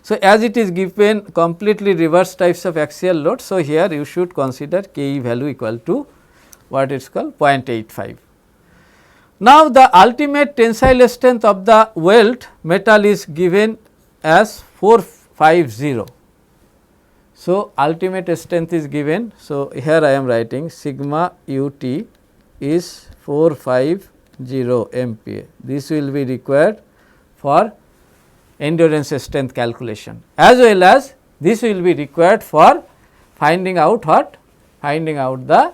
So, as it is given completely reverse types of axial load. So, here you should consider K e value equal to what is called 0.85. Now, the ultimate tensile strength of the weld metal is given as 450. So, ultimate strength is given. So, here I am writing sigma ut is 450 MPa. This will be required for endurance strength calculation, as well as this will be required for finding out what? Finding out the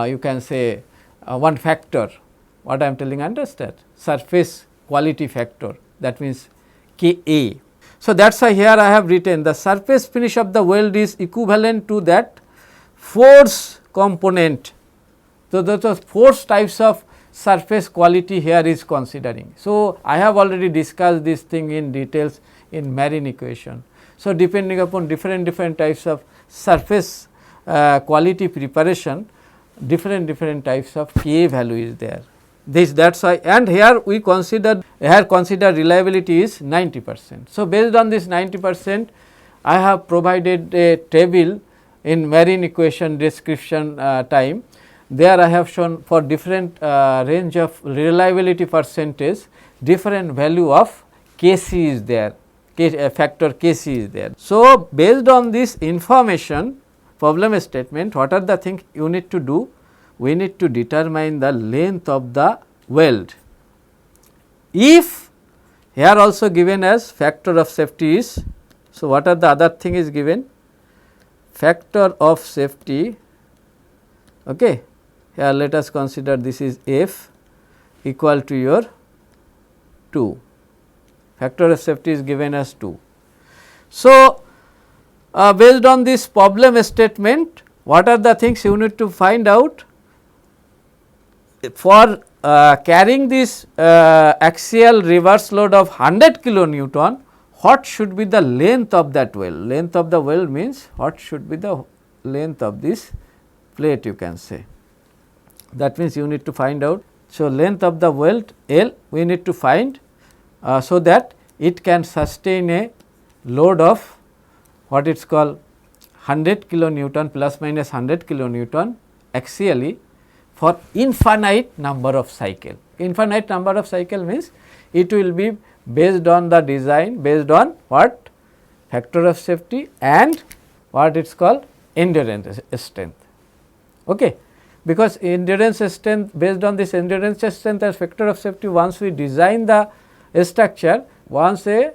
you can say one factor, what I am telling, understand, surface quality factor, that means K A. So, that is why here I have written the surface finish of the weld is equivalent to that force component. So, the force types of surface quality here is considering. So, I have already discussed this thing in details in marine equation. So, depending upon different types of surface quality preparation, different types of K value is there. That is why, and here we consider reliability is 90%. So, based on this 90%, I have provided a table in marine equation description time. There I have shown for different range of reliability percentage, different value of Kc is there, factor Kc is there. So, based on this information, problem statement, what are the things you need to do? We need to determine the length of the weld. If here also given as factor of safety is, so what are the other thing is given? Factor of safety, okay. Here let us consider this is F equal to your 2, factor of safety is given as 2. So, based on this problem statement, what are the things you need to find out? For carrying this axial reverse load of 100 kilonewton, what should be the length of that weld? Length of the weld means what should be the length of this plate, you can say. That means you need to find out. So, length of the weld L we need to find so that it can sustain a load of what it is called 100 kilonewton plus minus 100 kilonewton axially for infinite number of cycle. Infinite number of cycle means it will be based on the design, based on what? Factor of safety and what it is called endurance strength. Okay. Because endurance strength, based on this endurance strength as factor of safety, once we design the structure, once a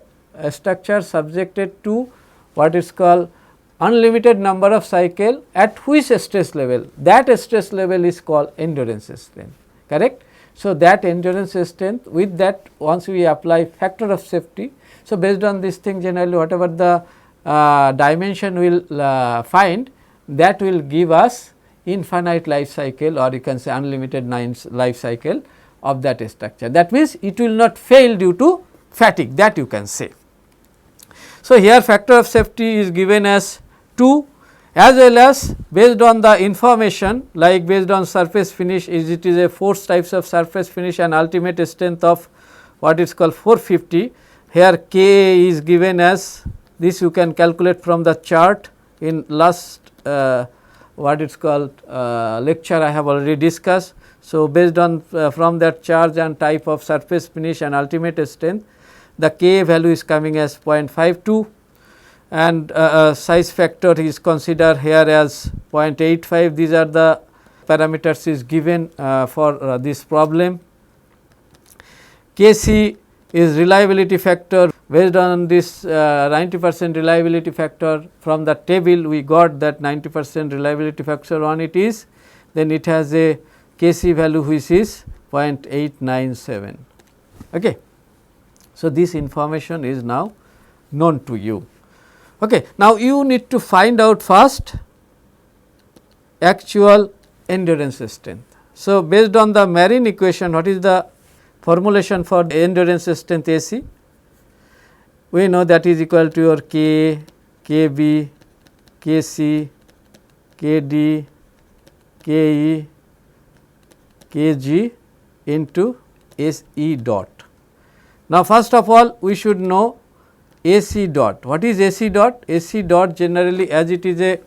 structure subjected to what is called unlimited number of cycle at which stress level, that stress level is called endurance strength, correct. So, that endurance strength, with that once we apply factor of safety. So, based on this thing, generally whatever the dimension will find, that will give us infinite life cycle, or you can say unlimited life cycle of that structure. That means, it will not fail due to fatigue, that you can say. So, here factor of safety is given as 2, as well as based on the information, like based on surface finish, it is a force types of surface finish and ultimate strength of what is called 450. Here K is given as this, you can calculate from the chart in last what it is called lecture I have already discussed. So, based on from that charge and type of surface finish and ultimate strength, the K value is coming as 0.52 and size factor is considered here as 0.85. These are the parameters is given for this problem. Kc is reliability factor. Based on this 90% reliability factor, from the table we got that 90% reliability factor on it is, then it has a Kc value which is 0.897. Okay. So, this information is now known to you. Okay. Now, you need to find out first actual endurance strength. So, based on the marine equation, what is the formulation for endurance strength AC? We know that is equal to your K, Kb, Kc, Kd, Ke, Kg into Se dot. Now, first of all we should know AC dot. What is AC dot? AC dot generally, as it is a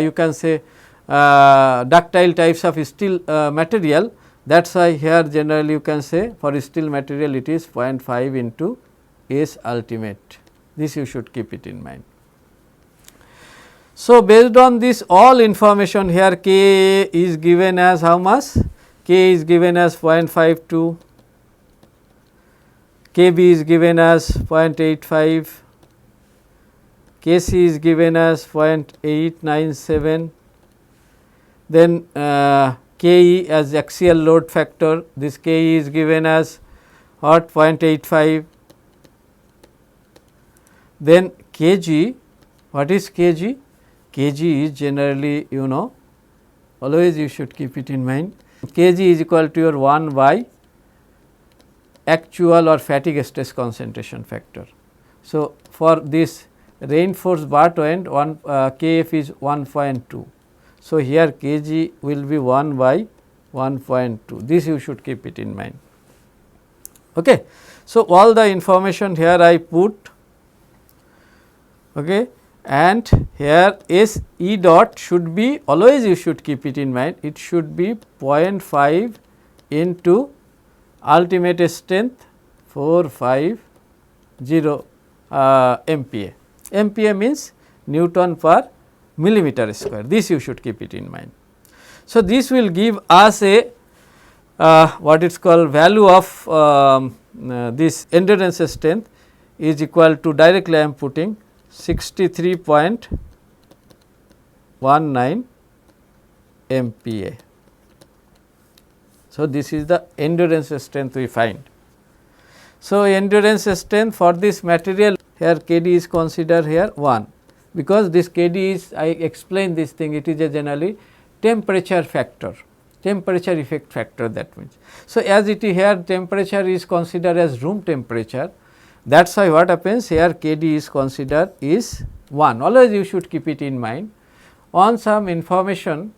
you can say ductile types of steel material, that is why here generally you can say for steel material it is 0.5 into S ultimate. This you should keep it in mind. So, based on this all information here, K is given as how much? K is given as 0.52, KB is given as 0.85, KC is given as 0.897, then KE as axial load factor, this KE is given as what, 0.85, then kg, what is kg? Kg is generally, you know, always you should keep it in mind, kg is equal to your 1 by actual or fatigue stress concentration factor. So, for this reinforced bar to end Kf is 1.2. So, here kg will be 1 by 1.2, this you should keep it in mind. Okay. So, all the information here I put, okay, and here S E dot should be, always you should keep it in mind, it should be 0.5 into ultimate strength 450 MPa. MPa means Newton per millimeter square, this you should keep it in mind. So, this will give us a what it is called value of this endurance strength is equal to, directly I am putting 63.19 MPa. So, this is the endurance strength we find. So, endurance strength for this material, here Kd is considered here 1, because this Kd is, I explained this thing, it is a generally temperature factor, temperature effect factor, that means. So, as it is here temperature is considered as room temperature, that is why what happens here Kd is considered is 1, always you should keep it in mind. On some information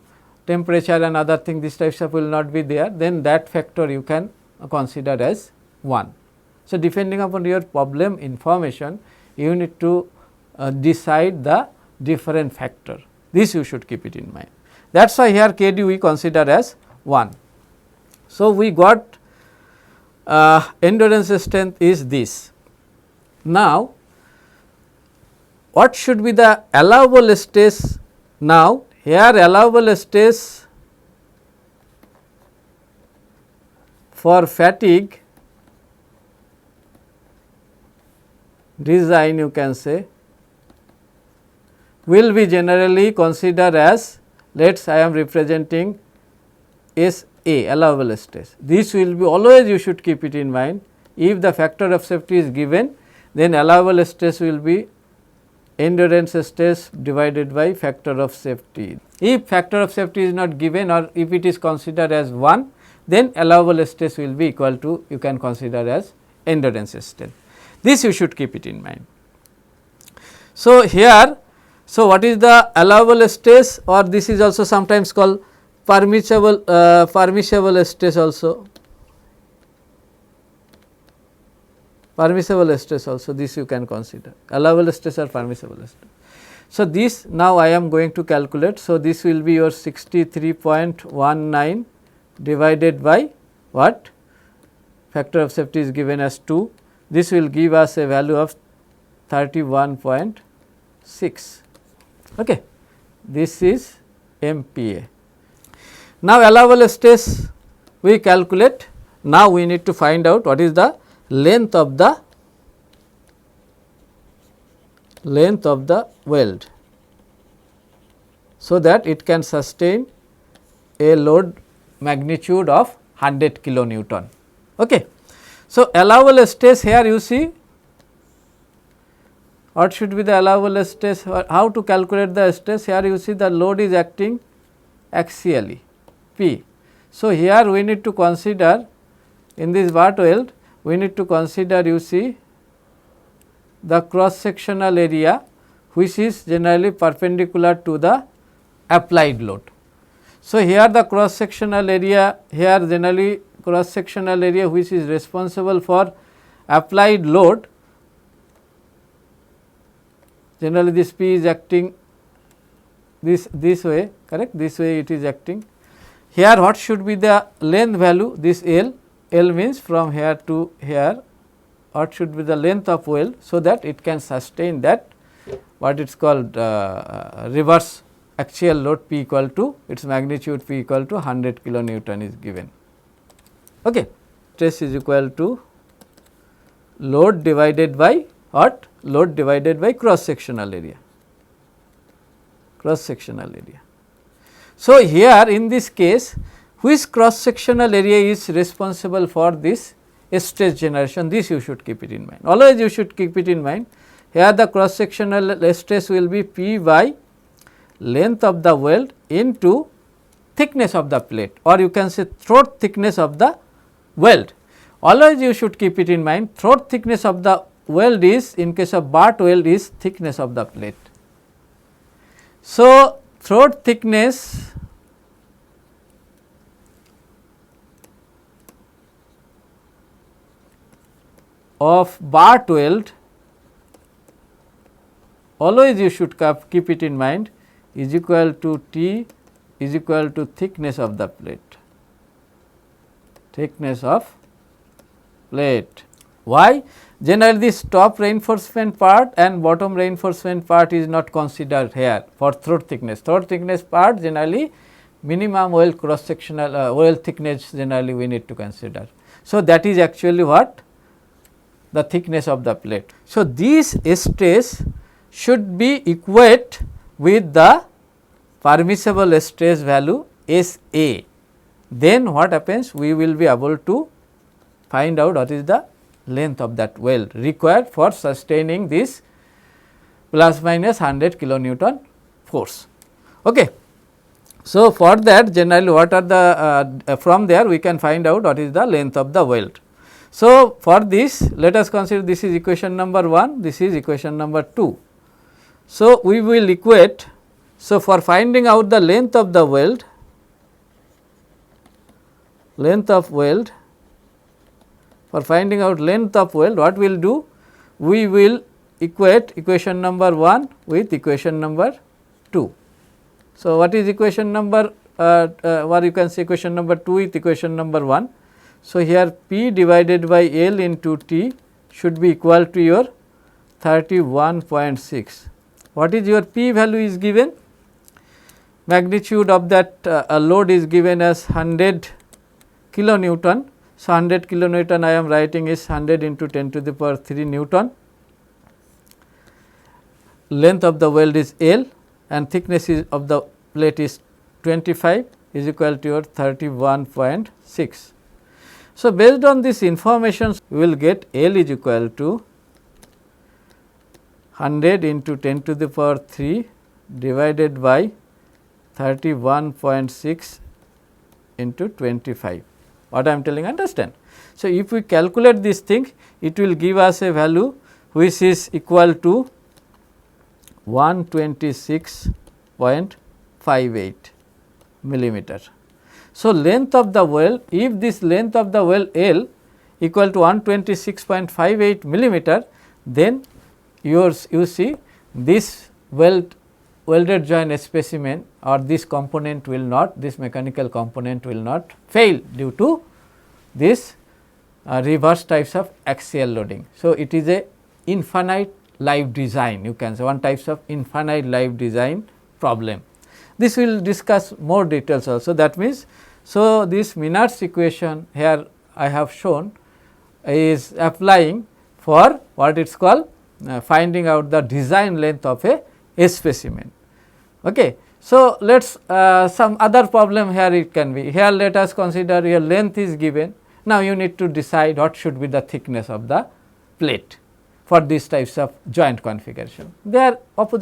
temperature and other thing, this types of will not be there, then that factor you can consider as 1. So, depending upon your problem information, you need to decide the different factor, this you should keep it in mind. That is why here Kd we consider as 1. So, we got endurance strength is this. Now, what should be the allowable stress? Now, here allowable stress for fatigue design, you can say, will be generally considered as, let us I am representing SA, allowable stress. This will be, always you should keep it in mind, if the factor of safety is given, then allowable stress will be endurance stress divided by factor of safety. If factor of safety is not given, or if it is considered as 1, then allowable stress will be equal to, you can consider as endurance stress. This you should keep it in mind. So, here, so what is the allowable stress, or this is also sometimes called permissible stress also. Permissible stress also, this you can consider, allowable stress or permissible stress. So, this now I am going to calculate. So, this will be your 63.19 divided by what? Factor of safety is given as 2. This will give us a value of 31.6. Okay. This is MPa. Now, allowable stress we calculate. Now, we need to find out what is the length of the weld, so that it can sustain a load magnitude of 100 kilonewton. Okay. So, allowable stress here you see, what should be the allowable stress, how to calculate the stress, here you see the load is acting axially P. So, here we need to consider in this bar weld, we need to consider, you see, the cross sectional area which is generally perpendicular to the applied load. So, here the cross sectional area, here generally cross sectional area which is responsible for applied load generally this P is acting this way, correct, this way it is acting. Here what should be the length value, this L means from here to here, what should be the length of weld, so that it can sustain that what it is called reverse axial load P equal to its magnitude P equal to 100 kilonewton is given. Okay. Stress is equal to load divided by what? Load divided by cross sectional area. So, here in this case, which cross sectional area is responsible for this stress generation, this you should keep it in mind. Always you should keep it in mind. Here the cross sectional stress will be P by length of the weld into thickness of the plate, or you can say throat thickness of the weld. Always you should keep it in mind, throat thickness of the weld is, in case of bar weld, is thickness of the plate. So, throat thickness of bar weld, always you should keep it in mind, is equal to T is equal to thickness of the plate, thickness of plate. Why? Generally this top reinforcement part and bottom reinforcement part is not considered here for throat thickness. Throat thickness part generally minimum weld cross sectional weld thickness generally we need to consider. So, that is actually what? The thickness of the plate. So, this stress should be equate with the permissible stress value S A. Then what happens? We will be able to find out what is the length of that weld required for sustaining this plus minus 100 kilonewton force. Okay. So, for that generally what are the from there we can find out what is the length of the weld. So, for this let us consider this is equation number 1, this is equation number 2. So, we will equate. So, for finding out the length of the weld, for finding out length of weld, what we will do? We will equate equation number 1 with equation number 2. So, what is equation number or you can say equation number 2 with equation number 1. So, here P divided by L into T should be equal to your 31.6. What is your P value is given? Magnitude of that load is given as 100 kilonewton. So, 100 kilonewton I am writing is 100 into 10 to the power 3 Newton. Length of the weld is L and thickness is of the plate is 25 is equal to your 31.6. So, based on this information we will get L is equal to 100 into 10 to the power 3 divided by 31.6 into 25. What I am telling, understand. So, if we calculate this thing, it will give us a value which is equal to 126.58 millimeter. So, length of the weld, if this length of the weld L equal to 126.58 millimeter, then you see this welded joint specimen or this component will not, this mechanical component will not fail due to this reverse types of axial loading. So, it is a infinite life design, you can say one types of infinite life design problem. This we will discuss more details also. That means, so this Minard's equation here I have shown is applying for what it is called finding out the design length of a specimen. Okay. So, let us some other problem here it can be. Here let us consider your length is given. Now, you need to decide what should be the thickness of the plate for these types of joint configuration. They are opposite.